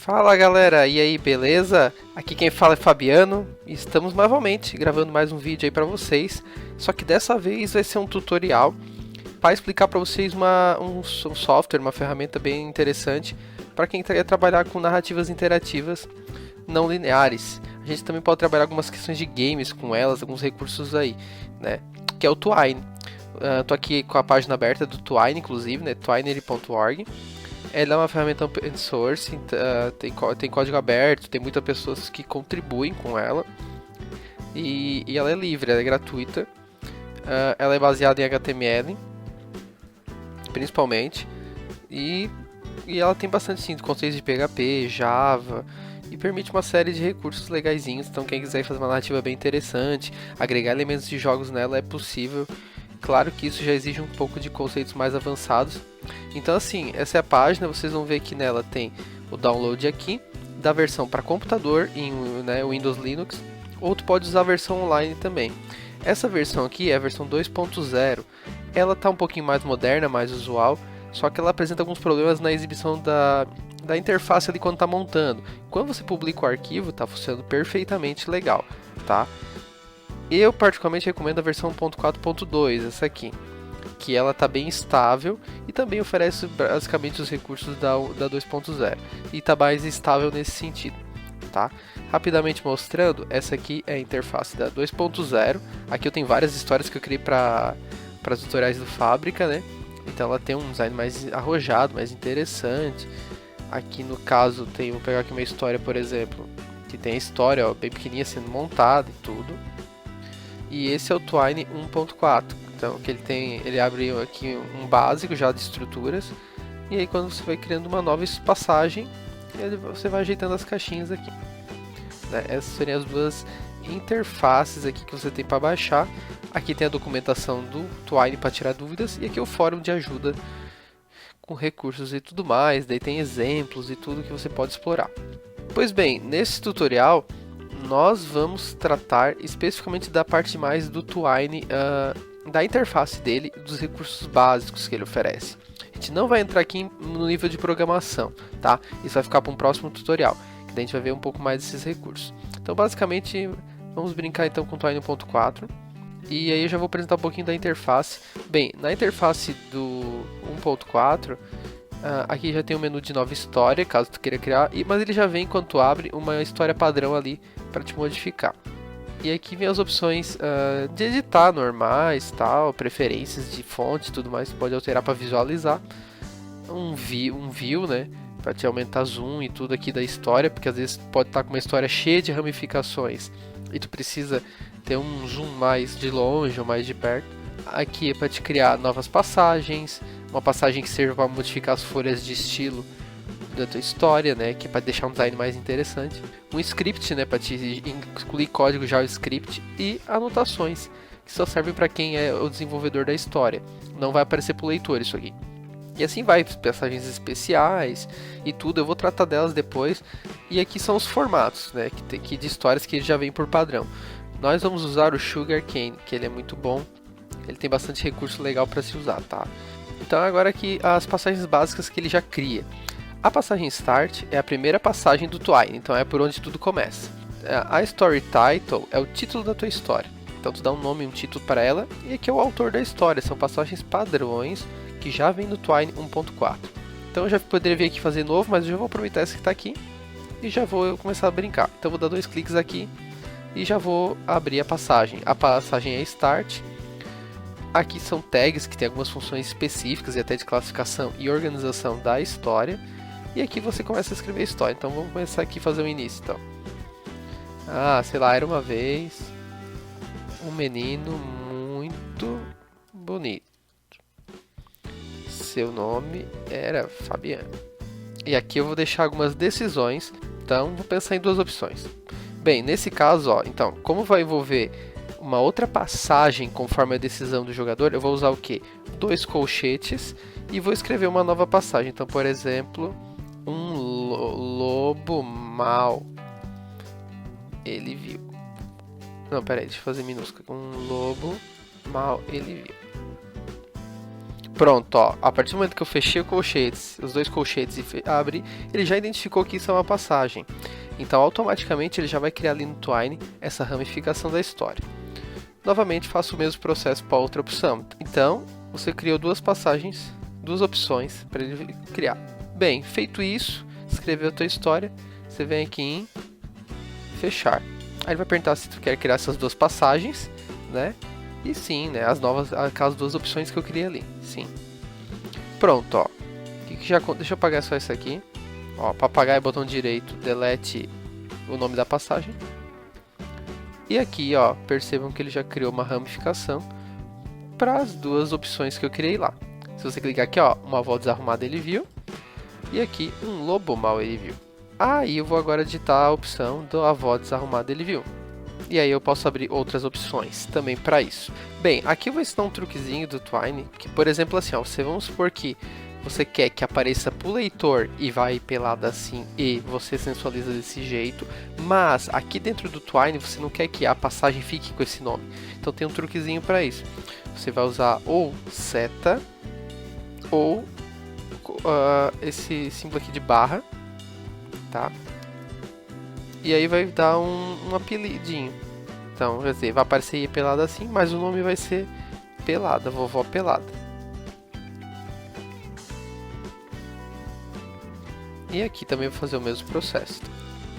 Fala galera, e aí, beleza? Aqui quem fala é Fabiano e estamos novamente gravando mais um vídeo aí pra vocês. Só que dessa vez vai ser um tutorial para explicar para vocês um software, uma ferramenta bem interessante para quem quer trabalhar com narrativas interativas não lineares. A gente também pode trabalhar algumas questões de games com elas, alguns recursos aí, né? Que é o Twine. Tô aqui com a página aberta do Twine, inclusive, né? Twinery.org. Ela é uma ferramenta open source, tem código aberto, tem muitas pessoas que contribuem com ela. E ela é livre, ela é gratuita. Ela é baseada em HTML, principalmente. E ela tem bastante sim, conceitos de PHP, Java. E permite uma série de recursos legaisinhos. Então quem quiser fazer uma narrativa bem interessante, agregar elementos de jogos nela é possível. Claro que isso já exige um pouco de conceitos mais avançados. Então assim, essa é a página, vocês vão ver que nela tem o download aqui, da versão para computador, em Windows Linux, ou tu pode usar a versão online também. Essa versão aqui é a versão 2.0, ela está um pouquinho mais moderna, mais usual, só que ela apresenta alguns problemas na exibição da interface ali quando está montando. Quando você publica o arquivo, está funcionando perfeitamente legal, tá? Eu particularmente recomendo a versão 1.4.2, essa aqui, que ela está bem estável e também oferece basicamente os recursos da 2.0 e está mais estável nesse sentido, tá? Rapidamente mostrando, essa aqui é a interface da 2.0. Aqui eu tenho várias histórias que eu criei para tutoriais do Fábrica, né? Então ela tem um design mais arrojado, mais interessante. Aqui no caso vou pegar aqui uma história, por exemplo, que tem a história bem pequenininha sendo montada e tudo. E esse é o Twine 1.4. Então que ele abre aqui um básico já de estruturas. E aí quando você vai criando uma nova passagem, você vai ajeitando as caixinhas aqui. Né? Essas seriam as duas interfaces aqui que você tem para baixar. Aqui tem a documentação do Twine para tirar dúvidas. E aqui é o fórum de ajuda com recursos e tudo mais. Daí tem exemplos e tudo que você pode explorar. Pois bem, nesse tutorial nós vamos tratar especificamente da parte mais do Twine, da interface dele e dos recursos básicos que ele oferece. A gente não vai entrar aqui no nível de programação, tá? Isso vai ficar para um próximo tutorial, que daí a gente vai ver um pouco mais desses recursos. Então basicamente vamos brincar então com o Twine 1.4 e aí eu já vou apresentar um pouquinho da interface. Bem, na interface do 1.4 aqui já tem um menu de nova história, caso tu queira criar, mas ele já vem quando tu abre uma história padrão ali para te modificar. E aqui vem as opções de editar normais, tal, preferências de fonte, tudo mais, tu pode alterar para visualizar. Um view, né, para te aumentar zoom e tudo aqui da história, porque às vezes pode estar com uma história cheia de ramificações e tu precisa ter um zoom mais de longe ou mais de perto. Aqui é para te criar novas passagens, uma passagem que serve para modificar as folhas de estilo da tua história, né, que é para deixar um design mais interessante. Um script, né, para te incluir código JavaScript e anotações, que só servem para quem é o desenvolvedor da história. Não vai aparecer para o leitor isso aqui. E assim vai, passagens especiais e tudo, eu vou tratar delas depois. E aqui são os formatos, né, que de histórias que já vem por padrão. Nós vamos usar o Sugarcane, que ele é muito bom. Ele tem bastante recurso legal para se usar, tá? Então agora aqui as passagens básicas que ele já cria. A passagem Start é a primeira passagem do Twine, então é por onde tudo começa. A Story Title é o título da tua história. Então tu dá um nome e um título para ela, e aqui é o autor da história. São passagens padrões que já vem no Twine 1.4. Então eu já poderia vir aqui fazer novo, mas eu já vou aproveitar essa que está aqui e já vou começar a brincar. Então vou dar 2 cliques aqui e já vou abrir a passagem. A passagem é Start. Aqui são tags que tem algumas funções específicas e até de classificação e organização da história. E aqui você começa a escrever a história. Então vamos começar aqui a fazer o início. Então. Sei lá, era uma vez um menino muito bonito. Seu nome era Fabiano. E aqui eu vou deixar algumas decisões. Então vou pensar em 2 opções. Bem, nesse caso, então, como vai envolver uma outra passagem conforme a decisão do jogador, eu vou usar o quê? 2 colchetes e vou escrever uma nova passagem. Então, por exemplo, um lobo mau ele viu. Não, peraí, deixa eu fazer minúsculo. Um lobo mau ele viu. Pronto, ó, a partir do momento que eu fechei o colchetes, os dois colchetes e abri, ele já identificou que isso é uma passagem. Então automaticamente ele já vai criar ali no Twine essa ramificação da história. Novamente faço o mesmo processo para outra opção. Então você criou duas passagens, duas opções para ele criar. Bem, feito isso, escreveu a tua história, você vem aqui em fechar. Aí ele vai perguntar se tu quer criar essas duas passagens, né? E sim, né? Aquelas duas opções que eu criei ali. Sim. Pronto, ó. Deixa eu apagar só isso aqui. Ó, para apagar é botão direito, delete o nome da passagem. E aqui, ó, percebam que ele já criou uma ramificação para as duas opções que eu criei lá. Se você clicar aqui, ó, uma avó desarrumada ele viu. E aqui, um lobo mau ele viu. Aí eu vou agora digitar a opção do avó desarrumada ele viu. E aí eu posso abrir outras opções também para isso. Bem, aqui eu vou ensinar um truquezinho do Twine, que por exemplo assim, ó, vamos supor que você quer que apareça pro leitor e vai pelada assim e você sensualiza desse jeito, mas aqui dentro do Twine você não quer que a passagem fique com esse nome. Então tem um truquezinho para isso. Você vai usar ou seta ou esse símbolo aqui de barra, tá? E aí vai dar um apelidinho. Então, quer dizer, vai aparecer pelada assim, mas o nome vai ser pelada, vovó pelada. E aqui também vou fazer o mesmo processo.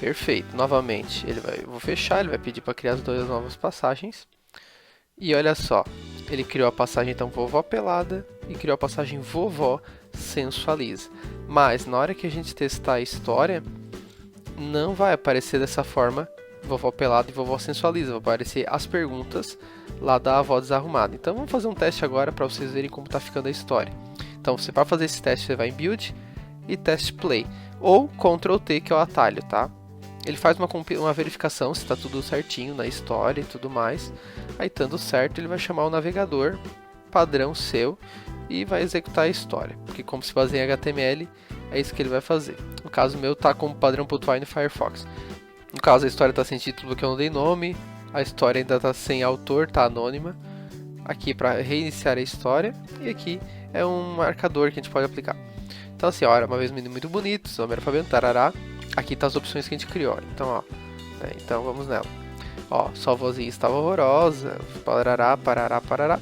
Perfeito. Novamente, eu vou fechar, ele vai pedir para criar as duas novas passagens. E olha só, ele criou a passagem então vovó pelada e criou a passagem vovó sensualiza. Mas na hora que a gente testar a história, não vai aparecer dessa forma vovó pelada e vovó sensualiza, vai aparecer as perguntas lá da avó desarrumada. Então vamos fazer um teste agora para vocês verem como está ficando a história. Então você para fazer esse teste você vai em build e test play ou Ctrl T, que é o atalho, tá? Ele faz uma verificação se está tudo certinho na história e tudo mais. Aí estando certo, ele vai chamar o navegador padrão seu e vai executar a história, porque como se baseia em HTML, é isso que ele vai fazer. No caso meu tá como padrão pro Twine Firefox. No caso a história está sem título porque eu não dei nome, a história ainda está sem autor, tá anônima. Aqui para reiniciar a história e aqui é um marcador que a gente pode aplicar. Então assim, ó, era uma vez um menino muito bonito, seu nome era Fabiano, tarará. Aqui tá as opções que a gente criou, então ó, então vamos nela. Ó, sua vozinha estava horrorosa, parará, parará, parará.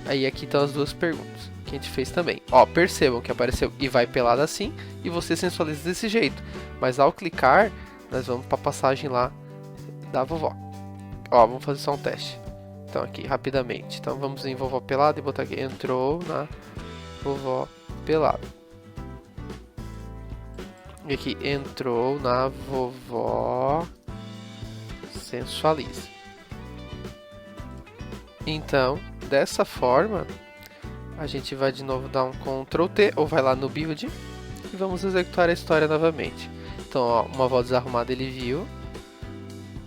Aí aqui estão as duas perguntas que a gente fez também. Ó, percebam que apareceu e vai pelada assim e você sensualiza desse jeito. Mas ao clicar, nós vamos para a passagem lá da vovó. Ó, vamos fazer só um teste. Então aqui, rapidamente. Então vamos em vovó pelada e botar aqui, entrou na vovó pelada. E aqui, entrou na vovó sensualiza. Então, dessa forma, a gente vai de novo dar um Ctrl T ou vai lá no build e vamos executar a história novamente. Então, ó, uma avó desarrumada ele viu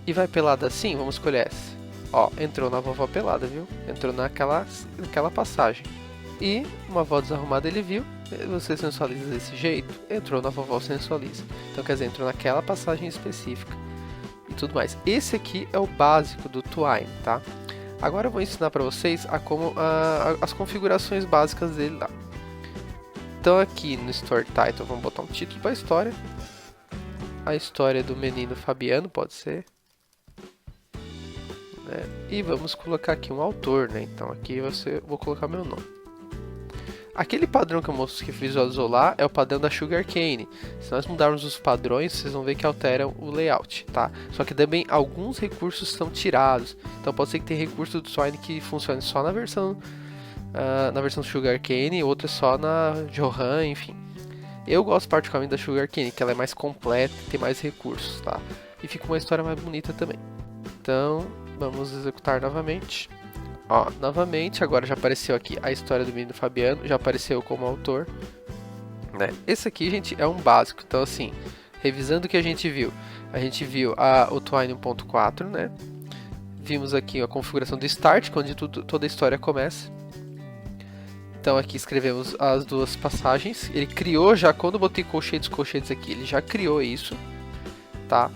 e vai pelada assim, vamos escolher essa. Ó, entrou na vovó pelada, viu? Entrou naquela passagem. E uma avó desarrumada ele viu, você sensualiza desse jeito, entrou na vovó sensualiza. Então, quer dizer, entrou naquela passagem específica e tudo mais. Esse aqui é o básico do Twine, tá? Agora eu vou ensinar para vocês as configurações básicas dele lá. Então aqui no Story Title vamos botar um título para a história. A história do menino Fabiano, pode ser. Né? E vamos colocar aqui um autor, né? Então aqui vou colocar meu nome. Aquele padrão que eu mostrei que visualizou lá é o padrão da Sugarcane. Se nós mudarmos os padrões, vocês vão ver que alteram o layout, tá? Só que também alguns recursos são tirados. Então pode ser que tenha recurso do Twine que funcione só na versão Sugarcane, outras só na Johan, enfim. Eu gosto particularmente da Sugarcane, que ela é mais completa e tem mais recursos, tá? E fica uma história mais bonita também. Então, vamos executar novamente. Ó, novamente, agora já apareceu aqui a história do menino Fabiano, já apareceu como autor, né? Esse aqui, gente, é um básico. Então, assim, revisando o que a gente viu o Twine 1.4, né? Vimos aqui a configuração do Start, onde toda a história começa. Então, aqui escrevemos as duas passagens. Ele criou já, quando eu botei colchetes aqui, ele já criou isso, tá?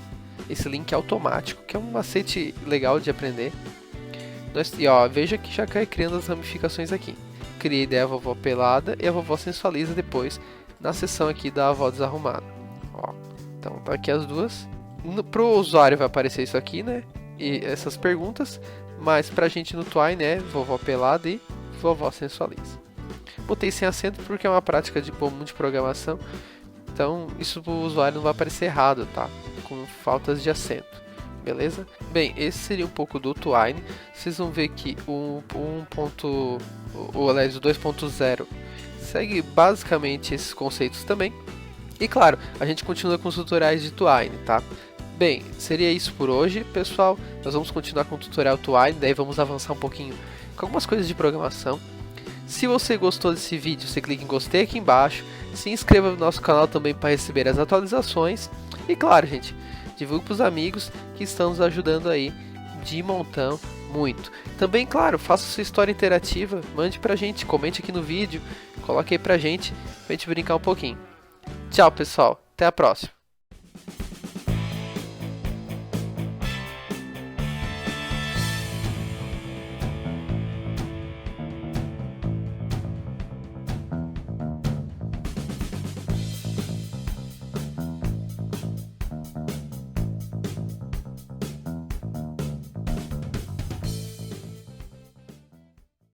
Esse link é automático, que é um macete legal de aprender. E ó, veja que já cai criando as ramificações aqui. criei daí a vovó pelada e a vovó sensualiza depois na seção aqui da avó desarrumada. Ó, então tá aqui as duas. Pro usuário vai aparecer isso aqui, né? E essas perguntas, mas pra gente no Twine é vovó pelada e vovó sensualiza. Botei sem acento porque é uma prática de comum de programação, então isso pro usuário não vai aparecer errado, tá? Com faltas de acento. Beleza? Bem, esse seria um pouco do Twine. Vocês vão ver que o 2.0 segue basicamente esses conceitos também. E claro, a gente continua com os tutoriais de Twine, tá? Bem, seria isso por hoje, pessoal. Nós vamos continuar com o tutorial Twine, daí vamos avançar um pouquinho com algumas coisas de programação. Se você gostou desse vídeo, você clica em gostei aqui embaixo. Se inscreva no nosso canal também para receber as atualizações. E claro, gente, divulgue para os amigos que estão nos ajudando aí de montão muito. Também, claro, faça sua história interativa, mande pra gente, comente aqui no vídeo, coloque aí pra gente brincar um pouquinho. Tchau, pessoal, até a próxima.